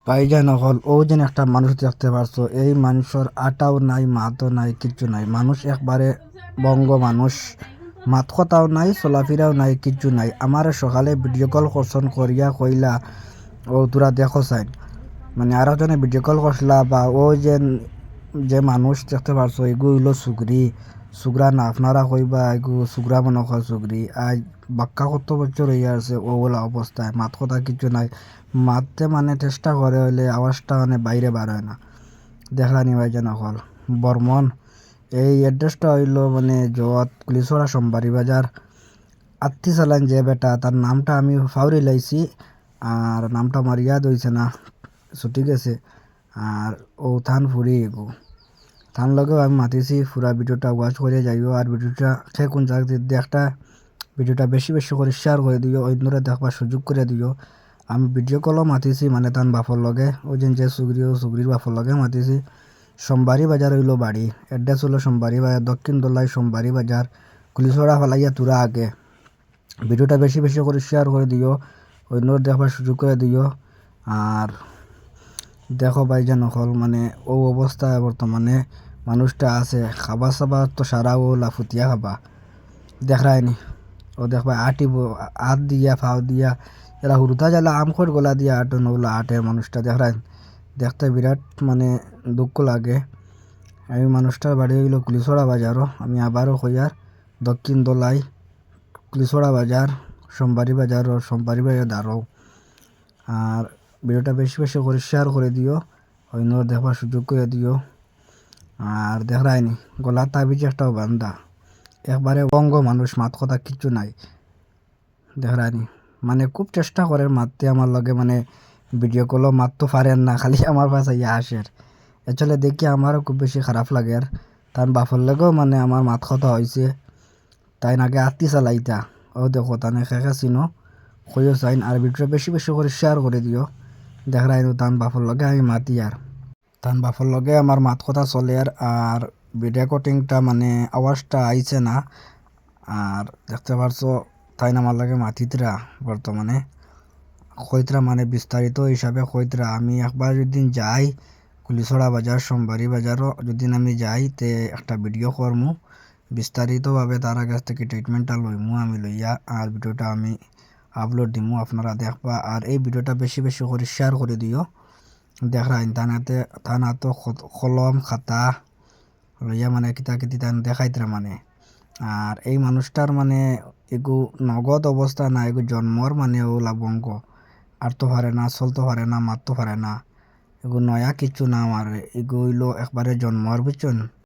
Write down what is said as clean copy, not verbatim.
ভাইজান হল ও যেন একটা মানুষ দেখতে পারছো, এই মানুষের আটাও নাই মাতও নাই কিচ্ছু নাই, মানুষ একবারে বঙ্গ মানুষ, মাত কথাও নাই চলাফেরাও নাই কিচ্ছু নাই। আমার সকালে ভিডিও কল করছন করিয়া কইলা ও তোরা দেখো চাই, মানে আর একজনে ভিডিও কল করছিলা বা ও যে মানুষ দেখতে পারছো এগু হইলো সুগরি, সুগরা না আপনারা কইবা এগু সুগরা মনে হয় সুগরি। আজ বাক্কা কত বছর হইয়া আছে ও বলা অবস্থায় মাত কথা কিছু নাই, মারতে মানে চেষ্টা করে হইলে আওয়াজটা মানে বাইরে বার হয় না। দেখলানি ভাইজান হল বর্মন, এই অ্যাড্রেসটা হইলো মানে যত কুলিছড়া সোমবাড়ি বাজার। আত্মি চালান যে বেটা তার নামটা আমি ফাউরি লাইছি, আর নামটা আমার ইয়াদ হইছে না, ছুটি গেছে। আর ও থান ফুরি এগো থান লগেও আমি মাতিছি পুরা ভিডিওটা ওয়াচ করে যাইও, আর ভিডিওটা সে কোন জায়গা একটা ভিডিওটা বেশি বেশি করে শেয়ার করে দিও, অন্যরা দেখবার সুযোগ করে দিও। আমি ভিডিও কলও মাতিছি মানে তান বাপর লগে ওই যে সুগরি ও সুগরির বাপর লগে মাতিছি। সোমবাড়ি বাজার হইলো বাড়ি, অ্যাড্রেস হলো সোমবাড়ি বাজার, দক্ষিণ দোলাই সোমবাড়ি বাজার, কুলিছড়া ফালাইয়া তুরা আগে। ভিডিওটা বেশি বেশি করে শেয়ার করে দিও, অন্যরা দেখবার সুযোগ করে দিও। আর দেখো ভাইজান হল মানে ও অবস্থায় বর্তমানে মানুষটা আছে, খাবার সাবার তো সারা ও লাফুতিয়া খাবা দেখায়নি। ও দেখবা আটিব হাত দিয়া ফাও দিয়া, এরা হুরুতা জ্বালা আম খোর গলা দিয়া আটো নগুলো আটে মানুষটা দেখায়, দেখতে বিরাট মানে দুঃখ লাগে। এই মানুষটার বাড়ি হইল কুলিছড়া বাজারও, আমি আবারও কইয়ার দক্ষিণ দোলাই কুলিছড়া বাজার সোমবাড়ি বাজার ও সোমবাড়ি বাজার দাঁড়াও। আর ভিডিওটা বেশি বেশি করে শেয়ার করে দিও, অন্য দেখবার সুযোগ করে দিও। আর দেখায়নি গলা তাবিজ একটাও বান্ধা, একবারে বঙ্গ মানুষ, মাত কথা কিচ্ছু নাই। দেখায়নি মানে খুব চেষ্টা করেন মারতে আমার লগে, মানে ভিডিও কলও মারতে পারেন না, খালি আমার পাশে ইয়া আসের। এচলে দেখি আমারও খুব বেশি খারাপ লাগে। আর তার বাপর লগেও মানে আমার মাত কথা হয়েছে, তাই আগে আত্মি চালাইতা ও দেখো তানে খেখে চিনো কইও চাইন। আর ভিডিওটা বেশি বেশি করে শেয়ার করে দিও, দেখাই তান বাপর লগে আমি মাতি আর তান বাপর লগে আমার মাত কথা চলে। আর ভিডিও কোটিংটা মানে আওয়াজটা আইছে না। আর দেখতে পারছো তাই আমার লাগে মাতিতরা বর্তমানে কইতরা মানে বিস্তারিত হিসাবে কইতরা। আমি একবার যদি যাই কুলিছড়া বাজার সোমবাড়ি বাজারও যদি আমি যাই তে একটা ভিডিও করমু বিস্তারিতভাবে, তার কাছ থেকে ট্রিটমেন্টটা লইমু আমি লইয়া, আর ভিডিওটা আমি আপলোড দিমু আপনারা দেখবা। আর এই ভিডিওটা বেশি বেশি করে শেয়ার করে দিও, দেখাইন থানাতে কলম খাতা লইয়া মানে কিতা কিতি তান দেখাইতরা মানে। আর এই মানুষটার মানে এগু নগদ অবস্থা না, এগু জন্মর মানে ও লাবঙ্গ, আর তো পারে না চলতে পারে না মারতে পারে না, এগু নয়া কিছু না আমার, এগু হইলো একবারে জন্মর বুঝছেন।